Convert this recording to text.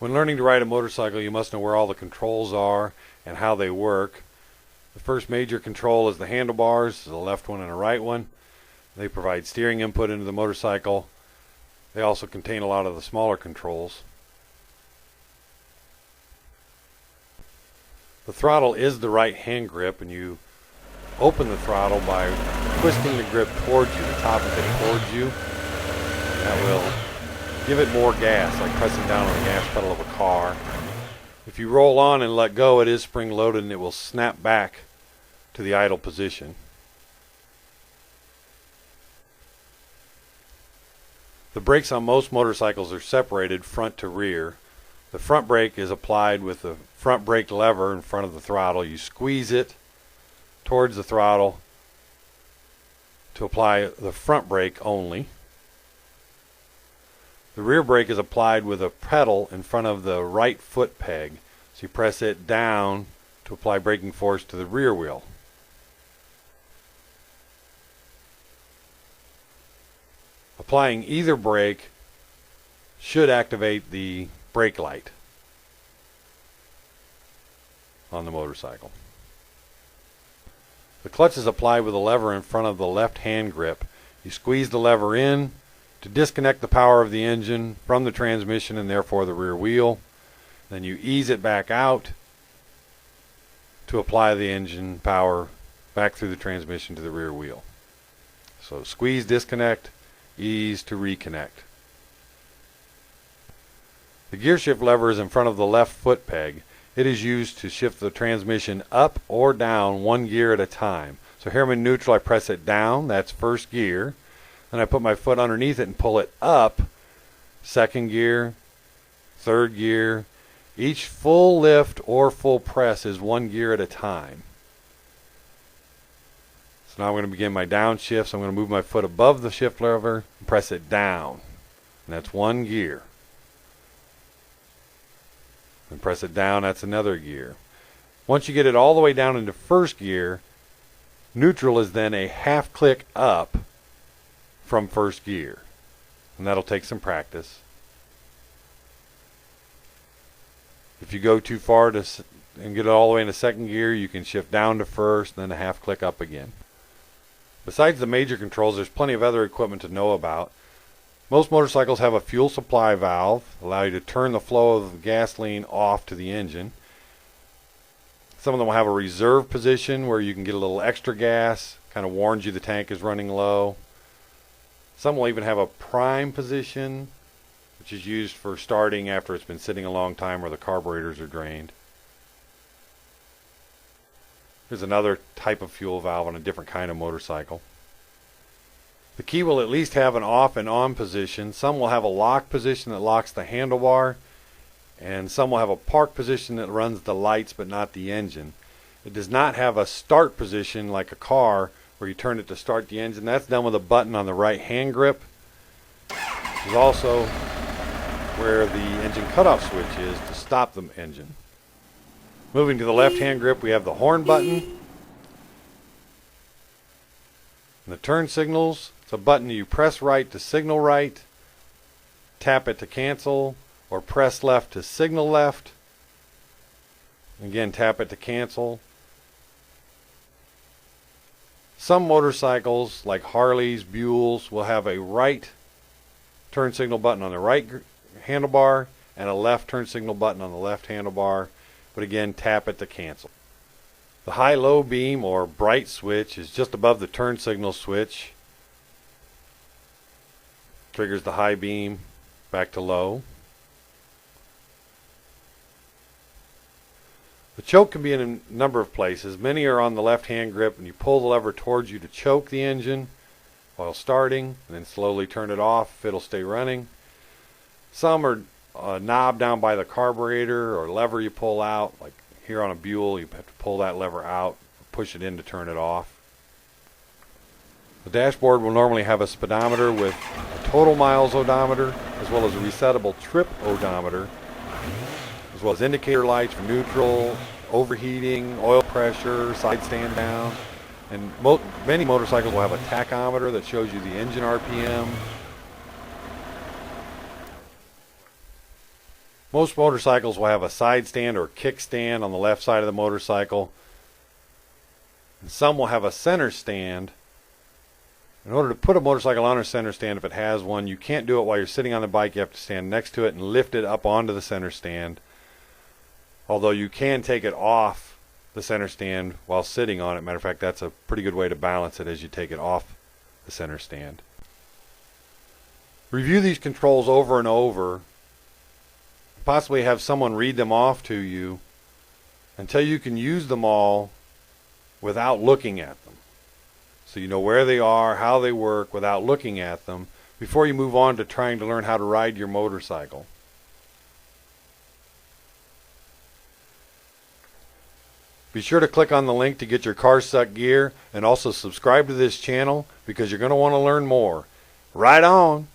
When learning to ride a motorcycle, you must know where all the controls are and how they work. The first major control is the handlebars, the left one and a right one. They provide steering input into the motorcycle. They also contain a lot of the smaller controls. The throttle is the right hand grip, and you open the throttle by twisting the grip towards you, the top of it towards you. That will give it more gas, like pressing down on the gas pedal of a car. If you roll on and let go, it is spring loaded and it will snap back to the idle position. The brakes on most motorcycles are separated front to rear. The front brake is applied with the front brake lever in front of the throttle. You squeeze it towards the throttle to apply the front brake only. The rear brake is applied with a pedal in front of the right foot peg. So you press it down to apply braking force to the rear wheel. Applying either brake should activate the brake light on the motorcycle. The clutch is applied with a lever in front of the left hand grip. You squeeze the lever in to disconnect the power of the engine from the transmission and therefore the rear wheel. Then you ease it back out to apply the engine power back through the transmission to the rear wheel. So squeeze, disconnect, ease to reconnect. The gear shift lever is in front of the left foot peg. It is used to shift the transmission up or down one gear at a time. So here I'm in neutral, I press it down, that's first gear. Then I put my foot underneath it and pull it up, second gear, third gear. Each full lift or full press is one gear at a time. So now I'm going to begin my downshift. So I'm going to move my foot above the shift lever and press it down. And that's one gear. And press it down, that's another gear. Once you get it all the way down into first gear, neutral is then a half click up from first gear. And that'll take some practice. If you go too far and get it all the way into second gear, you can shift down to first, then a half click up again. Besides the major controls, there's plenty of other equipment to know about. Most motorcycles have a fuel supply valve, allow you to turn the flow of gasoline off to the engine. Some of them will have a reserve position where you can get a little extra gas, kind of warns you the tank is running low. Some will even have a prime position, which is used for starting after it's been sitting a long time where the carburetors are drained. There's another type of fuel valve on a different kind of motorcycle. The key will at least have an off and on position. Some will have a lock position that locks the handlebar, and some will have a park position that runs the lights but not the engine. It does not have a start position like a car where you turn it to start the engine. That's done with a button on the right hand grip. There's also where the engine cutoff switch is to stop the engine. Moving to the left hand grip, we have the horn button. And the turn signals, it's a button you press right to signal right, tap it to cancel, or press left to signal left. Again, tap it to cancel. Some motorcycles, like Harleys, Buells, will have a right turn signal button on the right handlebar and a left turn signal button on the left handlebar, but again, tap it to cancel. The high-low beam or bright switch is just above the turn signal switch. Triggers the high beam back to low. The choke can be in a number of places. Many are on the left hand grip, and you pull the lever towards you to choke the engine while starting, and then slowly turn it off. It'll stay running. Some are a knob down by the carburetor or lever you pull out, like here on a Buell, you have to pull that lever out, push it in to turn it off. The dashboard will normally have a speedometer with a total miles odometer, as well as a resettable trip odometer, as well as indicator lights for neutral, overheating, oil pressure, side stand down. And many motorcycles will have a tachometer that shows you the engine RPM. Most motorcycles will have a side stand or kick stand on the left side of the motorcycle. And some will have a center stand. In order to put a motorcycle on a center stand, if it has one, you can't do it while you're sitting on the bike. You have to stand next to it and lift it up onto the center stand. Although you can take it off the center stand while sitting on it. Matter of fact, that's a pretty good way to balance it as you take it off the center stand. Review these controls over and over. Possibly have someone read them off to you until you can use them all without looking at them. So you know where they are, how they work without looking at them before you move on to trying to learn how to ride your motorcycle. Be sure to click on the link to get your car suck gear and also subscribe to this channel because you're going to want to learn more. Ride on!